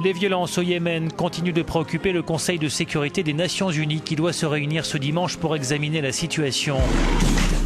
Les violences au Yémen continuent de préoccuper le Conseil de sécurité des Nations Unies qui doit se réunir ce dimanche pour examiner la situation.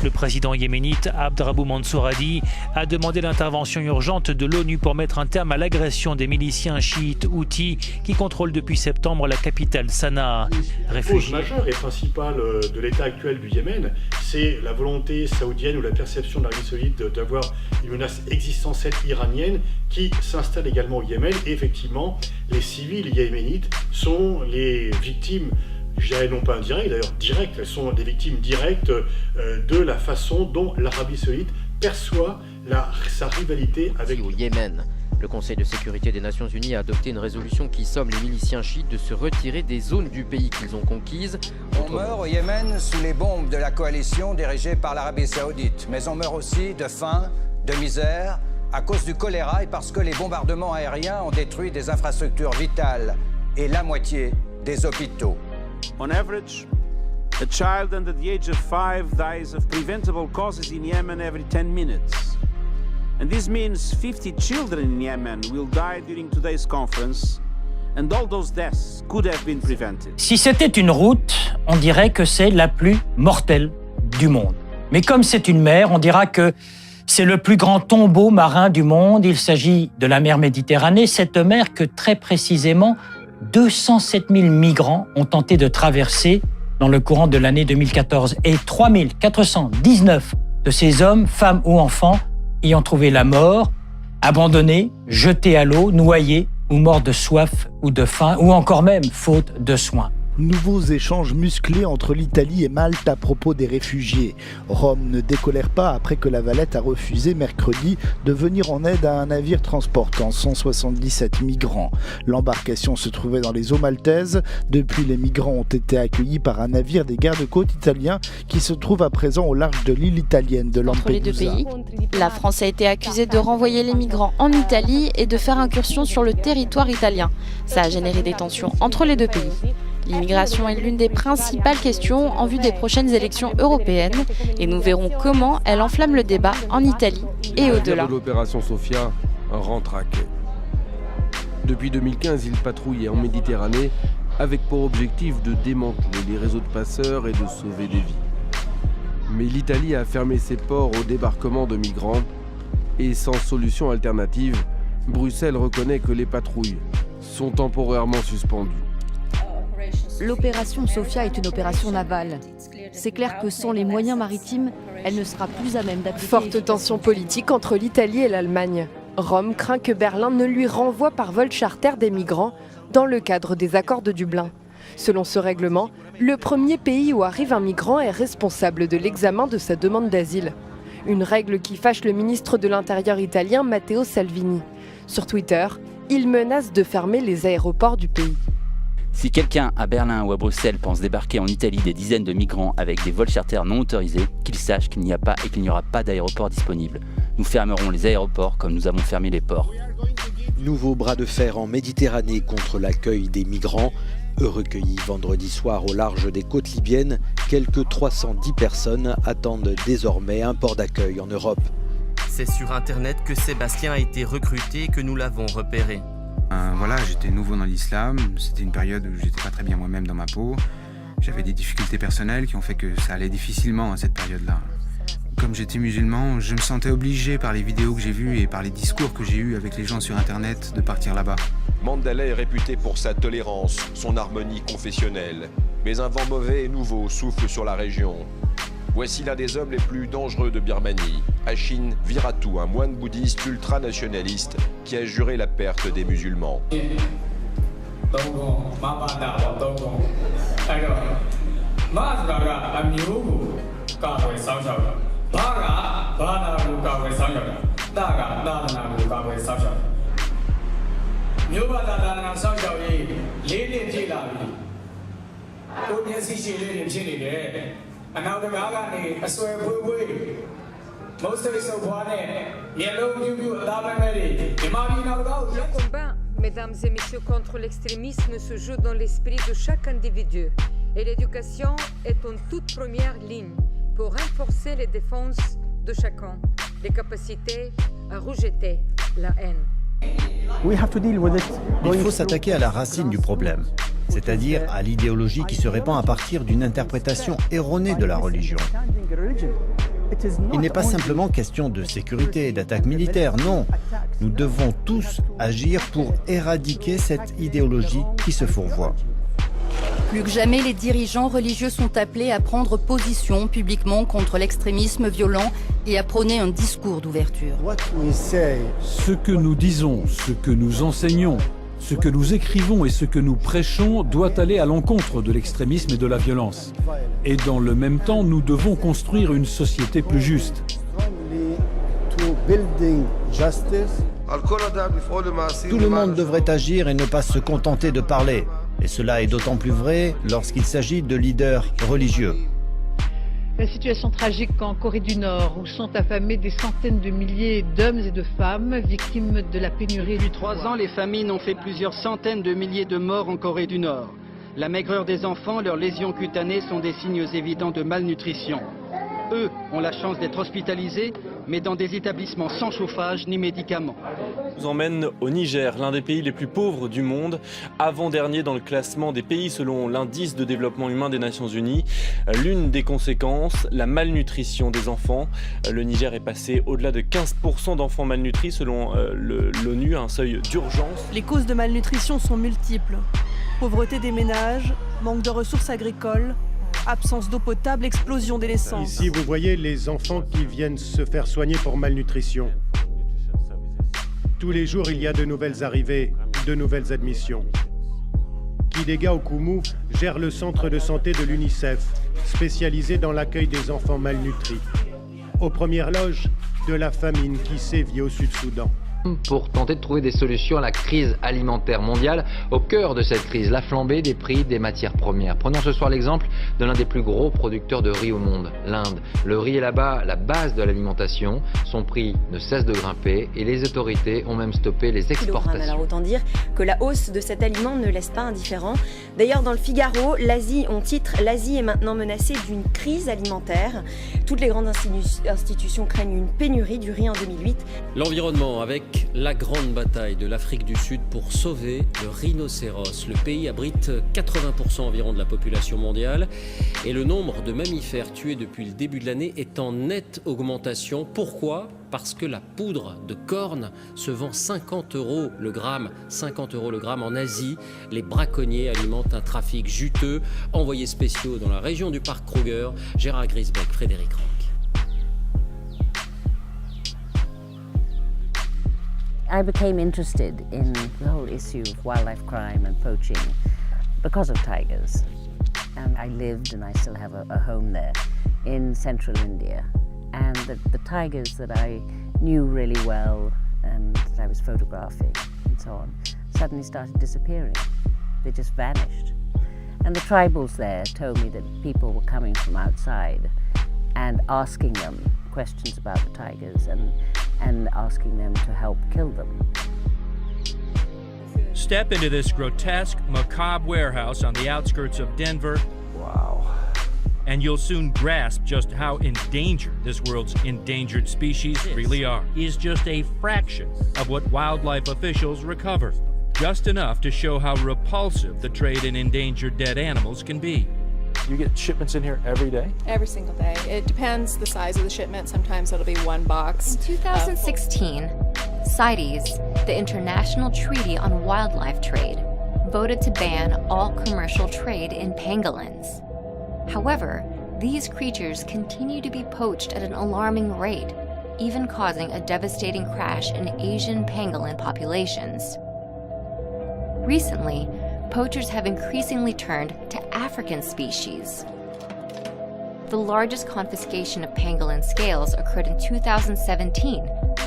Le président yéménite Abdrabou Mansour Hadi a demandé l'intervention urgente de l'ONU pour mettre un terme à l'agression des miliciens chiites houthis qui contrôlent depuis septembre la capitale Sanaa. La cause majeure et principale de l'état actuel du Yémen, c'est la volonté saoudienne ou la perception de l'Arabie saoudite d'avoir une menace existentielle iranienne qui s'installe également au Yémen. Et effectivement, les civils yéménites sont les victimes, je dirais non pas indirectes, d'ailleurs directes, elles sont des victimes directes de la façon dont l'Arabie saoudite perçoit sa rivalité avec... Au Yémen, le Conseil de sécurité des Nations Unies a adopté une résolution qui somme les miliciens chiites de se retirer des zones du pays qu'ils ont conquises. On meurt au Yémen sous les bombes de la coalition dirigée par l'Arabie saoudite, mais on meurt aussi de faim, de misère, à cause du choléra et parce que les bombardements aériens ont détruit des infrastructures vitales et la moitié des hôpitaux. On average, a child under the age of 5 dies of preventable causes in Yemen every 10 minutes. And this means 50 children in Yemen will die during today's conference, and all those deaths could have been prevented. Si c'était une route, on dirait que c'est la plus mortelle du monde. Mais comme c'est une mer, on dira que c'est le plus grand tombeau marin du monde. Il s'agit de la mer Méditerranée, cette mer que très précisément 207 000 migrants ont tenté de traverser dans le courant de l'année 2014 et 3 419 de ces hommes, femmes ou enfants y ont trouvé la mort, abandonnés, jetés à l'eau, noyés ou morts de soif ou de faim ou encore même faute de soins. Nouveaux échanges musclés entre l'Italie et Malte à propos des réfugiés. Rome ne décolère pas après que la Valette a refusé mercredi de venir en aide à un navire transportant 177 migrants. L'embarcation se trouvait dans les eaux maltaises. Depuis, les migrants ont été accueillis par un navire des gardes-côtes italiens qui se trouve à présent au large de l'île italienne de Lampedusa. Entre les deux pays, la France a été accusée de renvoyer les migrants en Italie et de faire incursion sur le territoire italien. Ça a généré des tensions entre les deux pays. L'immigration est l'une des principales questions en vue des prochaines élections européennes et nous verrons comment elle enflamme le débat en Italie et au-delà. L'opération Sophia rentre à quai. Depuis 2015, il patrouille en Méditerranée avec pour objectif de démanteler les réseaux de passeurs et de sauver des vies. Mais l'Italie a fermé ses ports au débarquement de migrants et sans solution alternative, Bruxelles reconnaît que les patrouilles sont temporairement suspendues. L'opération Sophia est une opération navale. C'est clair que sans les moyens maritimes, elle ne sera plus à même d'appliquer... Forte tension politique entre l'Italie et l'Allemagne. Rome craint que Berlin ne lui renvoie par vol charter des migrants dans le cadre des accords de Dublin. Selon ce règlement, le premier pays où arrive un migrant est responsable de l'examen de sa demande d'asile. Une règle qui fâche le ministre de l'Intérieur italien Matteo Salvini. Sur Twitter, il menace de fermer les aéroports du pays. Si quelqu'un à Berlin ou à Bruxelles pense débarquer en Italie des dizaines de migrants avec des vols charters non autorisés, qu'il sache qu'il n'y a pas et qu'il n'y aura pas d'aéroport disponible. Nous fermerons les aéroports comme nous avons fermé les ports. Nouveau bras de fer en Méditerranée contre l'accueil des migrants. Eux recueillis vendredi soir au large des côtes libyennes, quelques 310 personnes attendent désormais un port d'accueil en Europe. C'est sur Internet que Sébastien a été recruté et que nous l'avons repéré. Voilà, j'étais nouveau dans l'islam, c'était une période où j'étais pas très bien moi-même dans ma peau. J'avais des difficultés personnelles qui ont fait que ça allait difficilement à cette période-là. Comme j'étais musulman, je me sentais obligé par les vidéos que j'ai vues et par les discours que j'ai eus avec les gens sur Internet de partir là-bas. Mandela est réputé pour sa tolérance, son harmonie confessionnelle. Mais un vent mauvais et nouveau souffle sur la région. Voici l'un des hommes les plus dangereux de Birmanie, Ashin Viratu, un moine bouddhiste ultranationaliste qui a juré la perte des musulmans. Le combat, mesdames et messieurs, contre l'extrémisme se joue dans l'esprit de chaque individu. Et l'éducation est en toute première ligne pour renforcer les défenses de chacun, les capacités à rejeter la haine. Il faut s'attaquer à la racine du problème, c'est-à-dire à l'idéologie qui se répand à partir d'une interprétation erronée de la religion. Il n'est pas simplement question de sécurité et d'attaque militaire, non. Nous devons tous agir pour éradiquer cette idéologie qui se fourvoie. Plus que jamais, les dirigeants religieux sont appelés à prendre position publiquement contre l'extrémisme violent et à prôner un discours d'ouverture. Ce que nous disons, ce que nous enseignons, ce que nous écrivons et ce que nous prêchons doit aller à l'encontre de l'extrémisme et de la violence. Et dans le même temps, nous devons construire une société plus juste. Tout le monde devrait agir et ne pas se contenter de parler. Et cela est d'autant plus vrai lorsqu'il s'agit de leaders religieux. La situation tragique en Corée du Nord, où sont affamés des centaines de milliers d'hommes et de femmes victimes de la pénurie. Depuis 3 ans, les famines ont fait plusieurs centaines de milliers de morts en Corée du Nord. La maigreur des enfants, leurs lésions cutanées sont des signes évidents de malnutrition. Eux ont la chance d'être hospitalisés, mais dans des établissements sans chauffage ni médicaments. On nous emmène au Niger, l'un des pays les plus pauvres du monde, avant-dernier dans le classement des pays selon l'indice de développement humain des Nations Unies. L'une des conséquences, la malnutrition des enfants. Le Niger est passé au-delà de 15% d'enfants malnutris selon l'ONU, un seuil d'urgence. Les causes de malnutrition sont multiples. Pauvreté des ménages, manque de ressources agricoles, absence d'eau potable, explosion des naissances. Ici, vous voyez les enfants qui viennent se faire soigner pour malnutrition. Tous les jours, il y a de nouvelles arrivées, de nouvelles admissions. Kidega Okumu gère le centre de santé de l'UNICEF, spécialisé dans l'accueil des enfants malnutris. Aux premières loges de la famine qui sévit au Sud-Soudan. Pour tenter de trouver des solutions à la crise alimentaire mondiale. Au cœur de cette crise, la flambée des prix des matières premières. Prenons ce soir l'exemple de l'un des plus gros producteurs de riz au monde, l'Inde. Le riz est là-bas la base de l'alimentation. Son prix ne cesse de grimper et les autorités ont même stoppé les exportations. Alors autant dire que la hausse de cet aliment ne laisse pas indifférent. D'ailleurs, dans le Figaro, on titre « L'Asie est maintenant menacée d'une crise alimentaire ». Toutes les grandes institutions craignent une pénurie du riz en 2008. L'environnement avec la grande bataille de l'Afrique du Sud pour sauver le rhinocéros. Le pays abrite 80% environ de la population mondiale et le nombre de mammifères tués depuis le début de l'année est en nette augmentation. Pourquoi ? Parce que la poudre de corne se vend 50 € le gramme. 50 € le gramme en Asie. Les braconniers alimentent un trafic juteux. Envoyés spéciaux dans la région du parc Kruger, Gérard Grisbeck, Frédéric Rank. I became interested in the whole issue of wildlife crime and poaching because of tigers. And I lived, and I still have a home there, in central India. And the tigers that I knew really well and that I was photographing and so on, suddenly started disappearing. They just vanished. And the tribals there told me that people were coming from outside and asking them questions about the tigers and asking them to help kill them. Step into this grotesque, macabre warehouse on the outskirts of Denver. Wow. And you'll soon grasp just how endangered this world's endangered species really are. Is just a fraction of what wildlife officials recover. Just enough to show how repulsive the trade in endangered dead animals can be. You get shipments in here every day? Every single day. It depends the size of the shipment. Sometimes it'll be one box. In 2016, CITES, the International Treaty on Wildlife Trade, voted to ban all commercial trade in pangolins. However, these creatures continue to be poached at an alarming rate, even causing a devastating crash in Asian pangolin populations. Recently, poachers have increasingly turned to African species. The largest confiscation of pangolin scales occurred in 2017,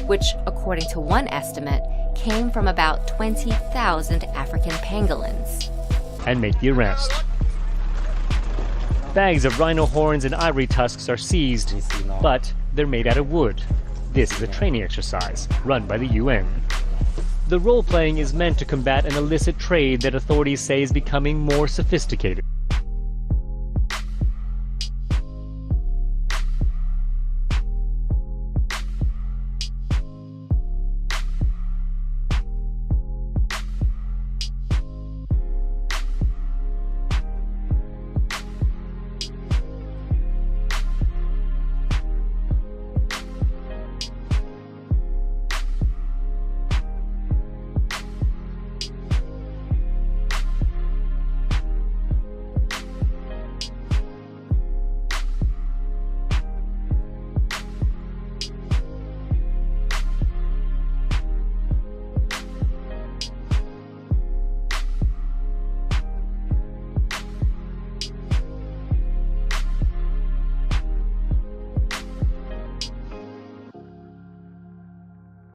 which, according to one estimate, came from about 20,000 African pangolins. And make the arrest. Bags of rhino horns and ivory tusks are seized, but they're made out of wood. This is a training exercise run by the UN. The role-playing is meant to combat an illicit trade that authorities say is becoming more sophisticated.